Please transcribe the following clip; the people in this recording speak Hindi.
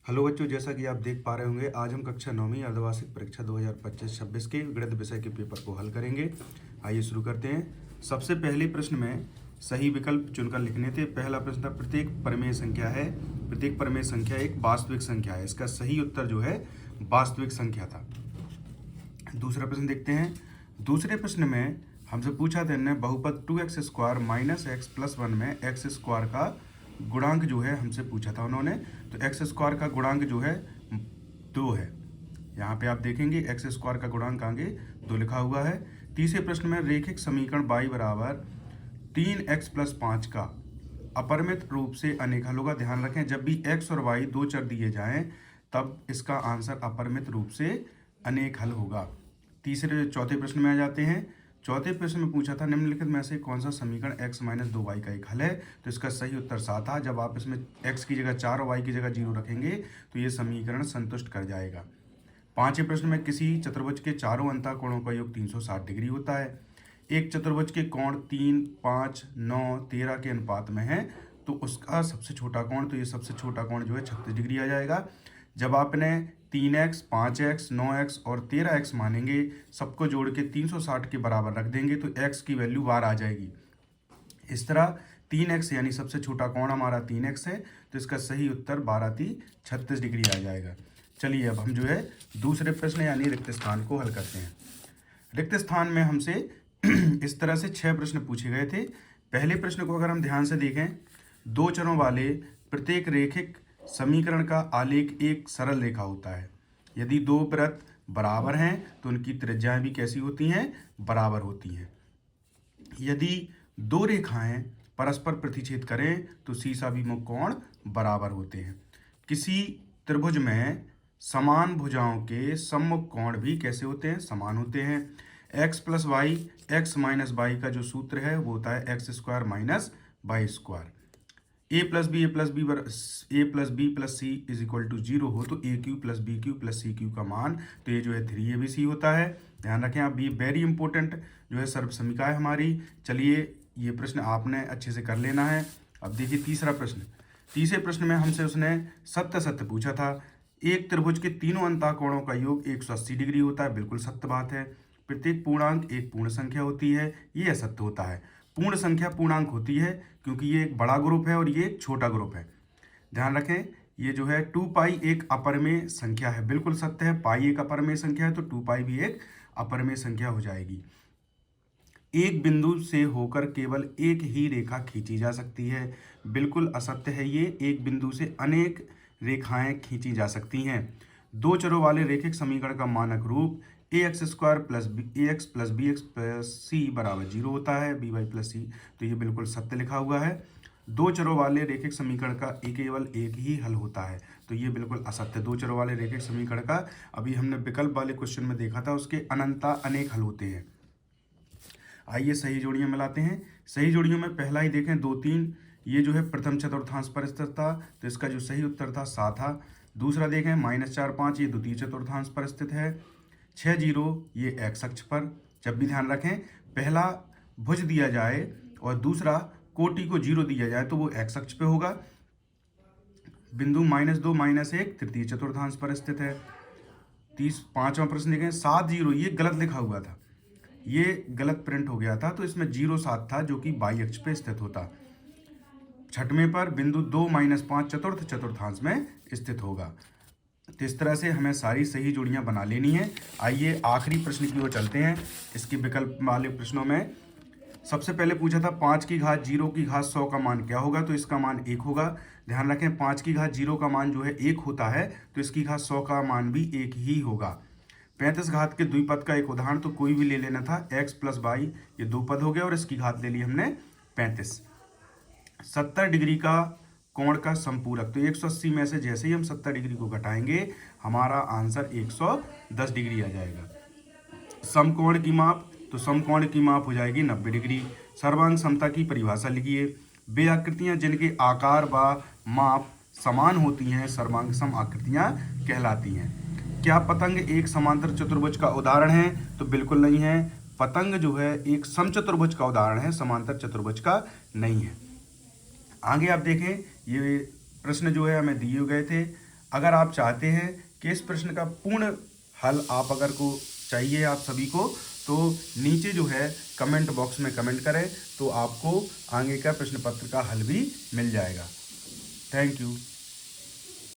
हेलो बच्चों, जैसा कि आप देख पा रहे होंगे, आज हम कक्षा 9वीं अर्धवार्षिक परीक्षा 2025-26 के गणित विषय के पेपर को हल करेंगे। आइए शुरू करते हैं। सबसे पहले प्रश्न में सही विकल्प चुनकर लिखने थे। पहला प्रश्न था प्रत्येक परिमेय संख्या है। प्रत्येक परिमेय संख्या एक वास्तविक संख्या है। इसका सही उत्तर जो है वास्तविक संख्या था। दूसरा प्रश्न देखते हैं। दूसरे प्रश्न में हमसे पूछा था इन्होंने बहुपद 2x² - x + 1 में x² का गुणांक जो है हमसे पूछा था उन्होंने। तो x² का गुणांक जो है 2 है। यहाँ पे आप देखेंगे x² का गुणांक आगे 2 लिखा हुआ है। तीसरे प्रश्न में रेखिक समीकरण y बराबर 3x + 5 का अपरिमित रूप से अनेक हल होगा। ध्यान रखें, जब भी x और y दो चर दिए जाएं तब इसका आंसर अपरिमित रूप से अनेक हल होगा। चौथे प्रश्न में आ जाते हैं। चौथे प्रश्न में पूछा था निम्नलिखित में से कौन सा समीकरण x - 2y का एक हल है। तो इसका सही उत्तर 7 था। जब आप इसमें x की जगह 4 और y की जगह 0 रखेंगे तो ये समीकरण संतुष्ट कर जाएगा। पांचवें प्रश्न में किसी चतुर्भुज के चारों अंतःकोणों का योग 360 डिग्री होता है। एक चतुर्भुज के कोण 3, 5, 9, 13 के अनुपात में है तो उसका सबसे छोटा कोण, तो ये सबसे छोटा कोण जो है 36 डिग्री आ जाएगा। जब आपने 3x, 5x, 9x और 13x मानेंगे, सबको जोड़ के 360 के बराबर रख देंगे तो x की वैल्यू 12 आ जाएगी। इस तरह 3x यानी सबसे छोटा कोण हमारा 3x है, तो इसका सही उत्तर 12×3 = 36 डिग्री आ जाएगा। चलिए अब हम जो है दूसरे प्रश्न यानी रिक्त स्थान को हल करते हैं। रिक्त स्थान में हमसे इस तरह से 6 प्रश्न पूछे गए थे। पहले प्रश्न को अगर हम ध्यान से देखें, दो चरों वाले प्रत्येक रेखिक समीकरण का आलेख एक सरल रेखा होता है। यदि दो वृत्त बराबर हैं तो उनकी त्रिज्याएं भी कैसी होती हैं? बराबर होती हैं। यदि दो रेखाएं परस्पर प्रतिच्छेद करें तो शीर्षाभिमुख कोण बराबर होते हैं। किसी त्रिभुज में समान भुजाओं के सम्मुख कोण भी कैसे होते हैं? समान होते हैं। x + y, x - y का जो सूत्र है वो होता है x² - y²। a + b + c = 0 हो तो a³ + b³ + c³ का मान, तो ये जो है 3abc होता है। ध्यान रखें आप, ये वेरी इंपॉर्टेंट जो है सर्वसमीका है हमारी। चलिए ये प्रश्न आपने अच्छे से कर लेना है। अब देखिए तीसरा प्रश्न। तीसरे प्रश्न में हमसे उसने सत्य सत्य पूछा था। एक त्रिभुज के तीनों अंतःकोणों का योग 180 डिग्री होता है। बिल्कुल सत्य बात है। प्रत्येक पूर्णांक एक पूर्ण संख्या होती है, ये असत्य होता है। पूर्ण संख्या पूर्णांक होती है क्योंकि ये एक बड़ा ग्रुप है और ये एक छोटा ग्रुप है। ध्यान रखें, ये जो है 2π एक अपरिमेय संख्या है। बिल्कुल सत्य है। पाई एक अपरिमेय संख्या है तो 2π भी एक अपरिमेय संख्या हो जाएगी। एक बिंदु से होकर केवल एक ही रेखा खींची जा सकती है। बिल्कुल असत्य है ये। एक बिंदु से अनेक रेखाएं खींची जा सकती हैं। दो चरों वाले रेखिक समीकरण का मानक रूप ax² + ax + bx + c = 0 होता है, by + c। तो ये बिल्कुल सत्य लिखा हुआ है। दो चरों वाले रेखिक समीकरण का केवल एक ही हल होता है, तो ये बिल्कुल असत्य। दो चरों वाले रेखिक समीकरण का अभी हमने विकल्प वाले क्वेश्चन में देखा था, उसके अनंता अनेक हल होते हैं। आइए सही जोड़ियां मिलाते हैं। सही जोड़ियों में पहला ही देखें 2, 3, ये जो है प्रथम चतुर्थांश पर स्थित था, तो इसका जो सही उत्तर था 7 था। दूसरा देखें -4, 5, ये द्वितीय चतुर्थांश पर स्थित है। 6, 0 ये x अक्ष पर। जब भी ध्यान रखें, पहला भुज दिया जाए और दूसरा कोटि को 0 दिया जाए तो वो x अक्ष पे होगा। बिंदु -2, -1 तृतीय चतुर्थांश पर स्थित है। पांचवा प्रश्न देखें 7, 0 ये गलत लिखा हुआ था, ये गलत प्रिंट हो गया था, तो इसमें 0, 7 था जो कि y अक्ष पे स्थित होता। छठवें पर बिंदु 2, -5 चतुर्थ चतुर्थांश में स्थित होगा। तो इस तरह से हमें सारी सही जोड़ियां बना लेनी है। आइए आखिरी प्रश्न की ओर चलते हैं। इसके विकल्प वाले प्रश्नों में सबसे पहले पूछा था 5 की घात 0 की घात 100 का मान क्या होगा, तो इसका मान 1 होगा। ध्यान रखें, 5 की घात 0 का मान जो है 1 होता है, तो इसकी घात 100 का मान भी 1 ही होगा। 35 घात के द्विपद का एक उदाहरण तो कोई भी ले लेना था। x + y ये दो पद हो गया और इसकी घात ले ली हमने 35। 70 डिग्री का कोण का संपूरक, तो 180 में से जैसे ही हम 70 डिग्री को घटाएंगे हमारा आंसर 110 डिग्री आ जाएगा। समकोण की माप, तो समकोण की माप हो जाएगी 90 डिग्री। सर्वांग समता की परिभाषा लिखिए। वे आकृतियां जिनके आकार व माप समान होती हैं सर्वांग सम आकृतियां कहलाती हैं। क्या पतंग एक समांतर चतुर्भुज का उदाहरण है? तो बिल्कुल नहीं है। पतंग जो है एक समचतुर्भुज का उदाहरण है, समांतर चतुर्भुज का नहीं है। आगे आप देखें, ये प्रश्न जो है हमें दिए गए थे। अगर आप चाहते हैं कि इस प्रश्न का पूर्ण हल आप अगर को चाहिए आप सभी को, तो नीचे जो है कमेंट बॉक्स में कमेंट करें, तो आपको आगे का प्रश्न पत्र का हल भी मिल जाएगा। Thank you.